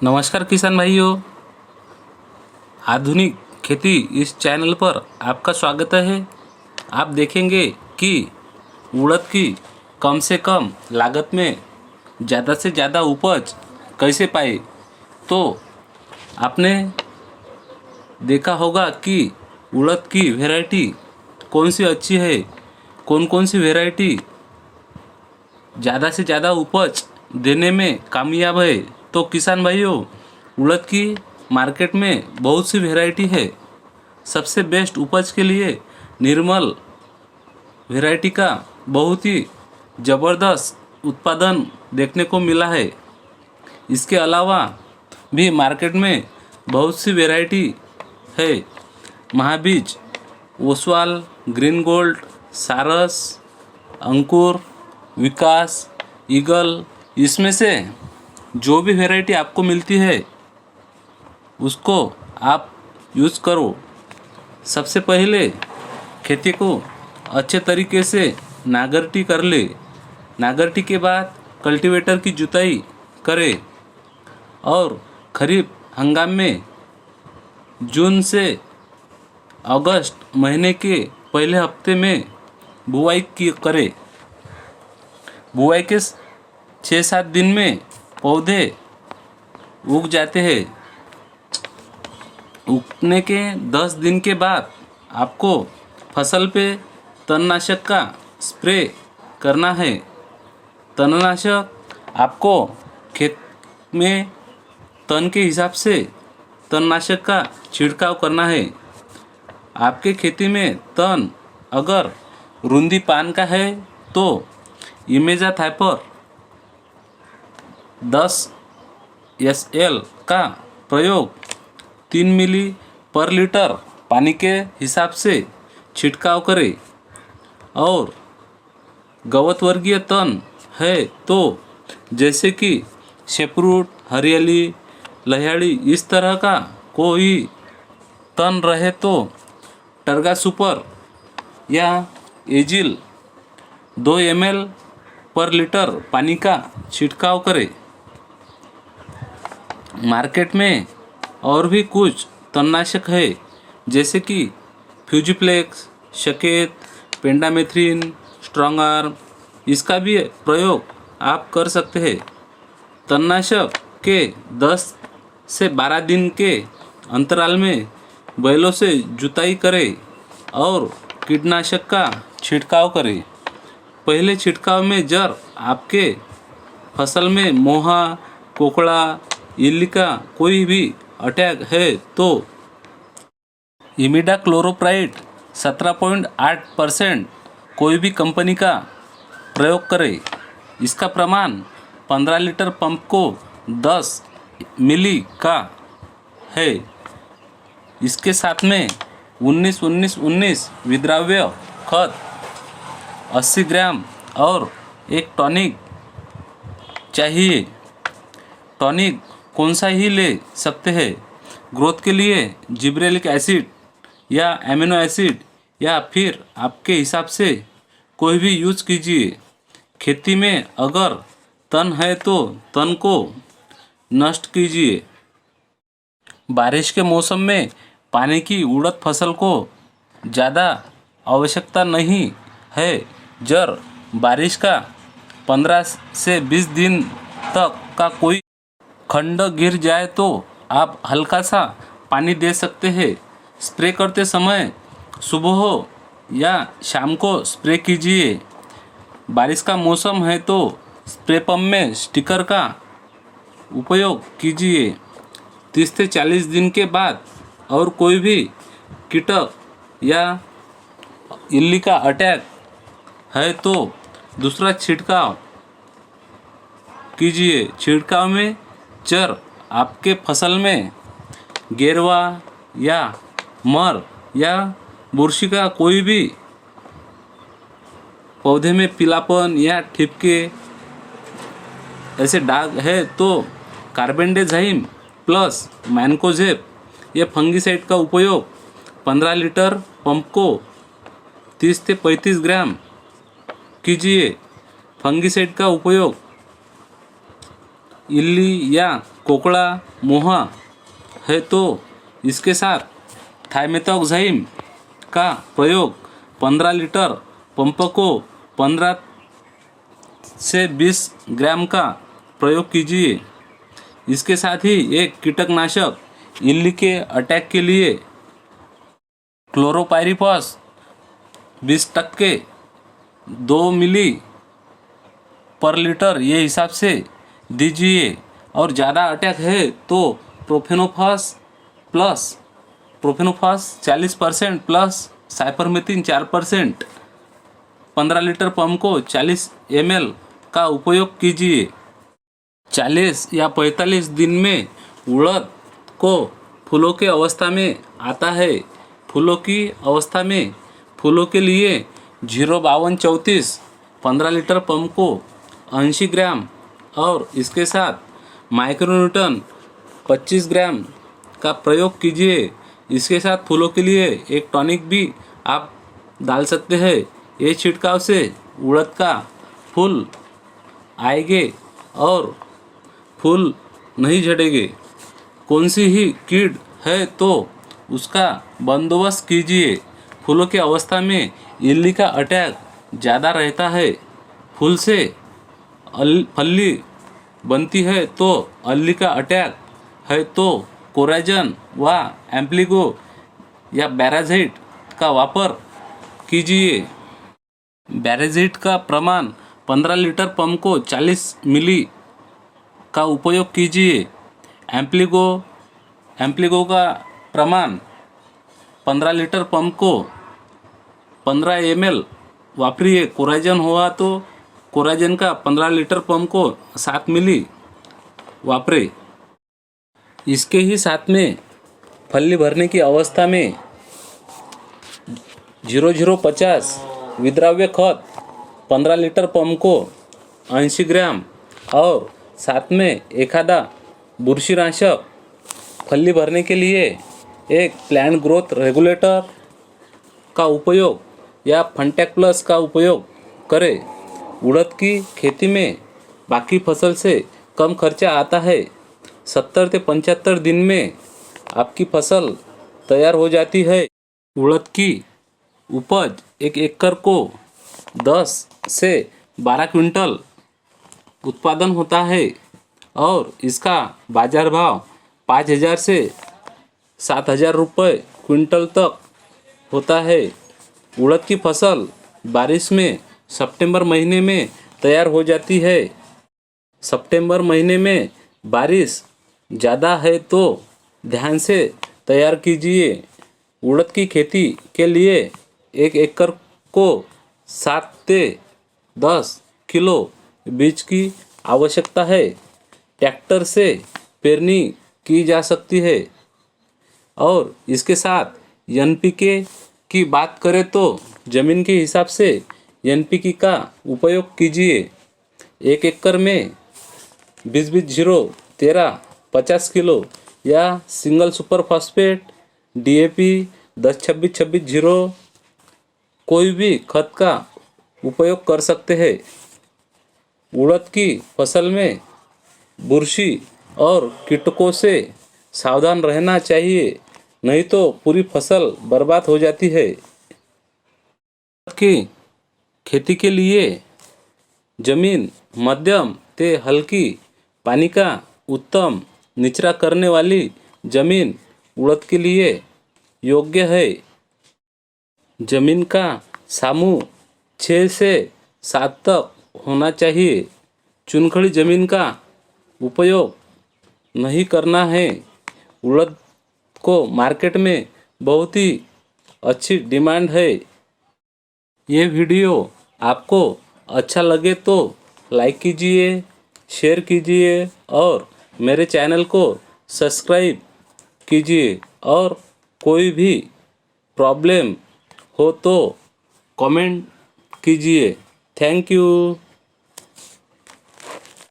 नमस्कार किसान भाइयों, आधुनिक खेती इस चैनल पर आपका स्वागत है। आप देखेंगे कि उड़द की कम से कम लागत में ज़्यादा से ज़्यादा उपज कैसे पाए। तो आपने देखा होगा कि उड़द की वैरायटी कौन सी अच्छी है, कौन कौन सी वैरायटी ज़्यादा से ज़्यादा उपज देने में कामयाब है। तो किसान भाइयों, उड़द की मार्केट में बहुत सी वैरायटी है। सबसे बेस्ट उपज के लिए निर्मल वैरायटी का बहुत ही ज़बरदस्त उत्पादन देखने को मिला है। इसके अलावा भी मार्केट में बहुत सी वैरायटी है। महाबीज, ओसवाल, ग्रीन गोल्ड, सारस, अंकुर, विकास, ईगल, इसमें से जो भी वैरायटी आपको मिलती है उसको आप यूज़ करो। सबसे पहले खेती को अच्छे तरीके से नांगरटी कर ले। नांगरटी के बाद कल्टीवेटर की जुताई करें और खरीफ हंगाम में जून से अगस्त महीने के पहले हफ्ते में बुआई की करें। बुआई के 6-7 दिन में पौधे उग जाते हैं। उगने के 10 दिन के बाद आपको फसल पे तणनाशक का स्प्रे करना है। तणनाशक आपको खेत में तन के हिसाब से तणनाशक का छिड़काव करना है। आपके खेती में तन अगर रुंदी पान का है तो इमेजाथाइपर 10 SL का प्रयोग 3 मिली पर लीटर पानी के हिसाब से छिड़काव करें। और गवत वर्गीय तन है तो जैसे कि शेपरूट, हरियाली, लहयाड़ी, इस तरह का कोई तन रहे तो टर्गा सुपर या एजिल 2 ml पर लीटर पानी का छिड़काव करें। मार्केट में और भी कुछ तणनाशक है जैसे कि फ्यूजिप्लेक्स, शकेत, पेंडामेथ्रिन, स्ट्रॉन्ग आर्म, इसका भी प्रयोग आप कर सकते हैं। तणनाशक के 10 से 12 दिन के अंतराल में बैलों से जुताई करें और कीटनाशक का छिड़काव करें। पहले छिड़काव में जर आपके फसल में मोहा, कोकड़ा, इल्ली का कोई भी अटैक है तो इमिडाक्लोप्रिड 17.8% कोई भी कंपनी का प्रयोग करें। इसका प्रमाण 15 लीटर पंप को 10 मिली का है। इसके साथ में 19-19-19 विद्राव्य खत 80 ग्राम और एक टॉनिक चाहिए। टॉनिक कौन सा ही ले सकते हैं। ग्रोथ के लिए जिब्रेलिक एसिड या एमिनो एसिड या फिर आपके हिसाब से कोई भी यूज़ कीजिए। खेती में अगर तन है तो तन को नष्ट कीजिए। बारिश के मौसम में पानी की उड़द फसल को ज़्यादा आवश्यकता नहीं है। जर बारिश का 15 से 20 दिन तक का कोई खंड गिर जाए तो आप हल्का सा पानी दे सकते हैं। स्प्रे करते समय सुबह हो या शाम को स्प्रे कीजिए। बारिश का मौसम है तो स्प्रे पंप में स्टिकर का उपयोग कीजिए। 30 से 40 दिन के बाद और कोई भी कीटक या इल्ली का अटैक है तो दूसरा छिड़काव कीजिए। छिड़काव में जर आपके फसल में गेरवा या मर या बुरशी का कोई भी पौधे में पीलापन या ठिपके ऐसे दाग है तो कार्बेंडेजाइम प्लस मैनकोजेब या फंगीसाइड का उपयोग 15 लीटर पंप को 30 से 35 ग्राम कीजिए। फंगीसाइड का उपयोग इल्ली या कोकड़ा मोहा है तो इसके साथ थाइमेथॉक्साइम का प्रयोग 15 लीटर पंप को 15 से 20 ग्राम का प्रयोग कीजिए। इसके साथ ही एक कीटकनाशक इल्ली के अटैक के लिए क्लोरोपाइरीफॉस 20% 2 मिली पर लीटर ये हिसाब से दीजिए। और ज़्यादा अटैक है तो profenofos 40% plus cypermethrin 4% 15 litre pump को 40 ml का उपयोग कीजिए। 40 या 45 दिन में उड़द को फूलों के अवस्था में आता है। फूलों की अवस्था में फूलों के लिए 05234 15 लीटर पंप को 80 ग्राम और इसके साथ माइक्रोन्यूटन 25 ग्राम का प्रयोग कीजिए। इसके साथ फूलों के लिए एक टॉनिक भी आप डाल सकते हैं। ये छिड़काव से उड़द का फूल आएंगे और फूल नहीं झड़ेंगे। कौन सी ही कीड़ है तो उसका बंदोबस्त कीजिए। फूलों की अवस्था में इल्ली का अटैक ज़्यादा रहता है। फूल से फल्ली बनती है तो अल्ली का अटैक है तो कोराजन व एम्प्लीगो या बैराजाइट का वापर कीजिए। बैराजाइट का प्रमाण 15 लीटर पंप को 40 मिली का उपयोग कीजिए। एम्प्लीगो का प्रमाण 15 लीटर पंप को 15 ml वापरिए। कोराजन हुआ तो कोराजन का 15 लीटर पंप को 7 मिली वापरे। इसके ही साथ में फल्ली भरने की अवस्था में 0050 विद्राव्य खत 15 लीटर पंप को 80 ग्राम और साथ में एखादा बुरशीनाशक फल्ली भरने के लिए एक प्लांट ग्रोथ रेगुलेटर का उपयोग या फंटैक प्लस का उपयोग करें। उड़द की खेती में बाकी फसल से कम खर्चा आता है। 70 से 75 दिन में आपकी फसल तैयार हो जाती है। उड़द की उपज 1 एकड़ को 10 से 12 क्विंटल उत्पादन होता है और इसका बाजार भाव 5,000 से 7,000 रुपये क्विंटल तक होता है। उड़द की फसल बारिश में सितंबर महीने में तैयार हो जाती है। सितंबर महीने में बारिश ज़्यादा है तो ध्यान से तैयार कीजिए। उड़द की खेती के लिए 1 एकड़ को 7 से 10 किलो बीज की आवश्यकता है। ट्रैक्टर से पेरनी की जा सकती है। और इसके साथ NPK की बात करें तो ज़मीन के हिसाब से NPK का उपयोग कीजिए। 1 एकड़ में 20-20-0-13 50 किलो या सिंगल सुपर फॉस्फेट DAP 10-26-26-0 कोई भी खत का उपयोग कर सकते हैं। उड़द की फसल में बुरशी और कीटकों से सावधान रहना चाहिए, नहीं तो पूरी फसल बर्बाद हो जाती है। उड़द की खेती के लिए जमीन मध्यम ते हल्की पानी का उत्तम निचरा करने वाली जमीन उड़द के लिए योग्य है। जमीन का सामू 6 से 7 तक होना चाहिए। चुनखड़ी जमीन का उपयोग नहीं करना है। उड़द को मार्केट में बहुत ही अच्छी डिमांड है। ये वीडियो आपको अच्छा लगे तो लाइक कीजिए, शेयर कीजिए और मेरे चैनल को सब्सक्राइब कीजिए। और कोई भी प्रॉब्लम हो तो कमेंट कीजिए। Thank you.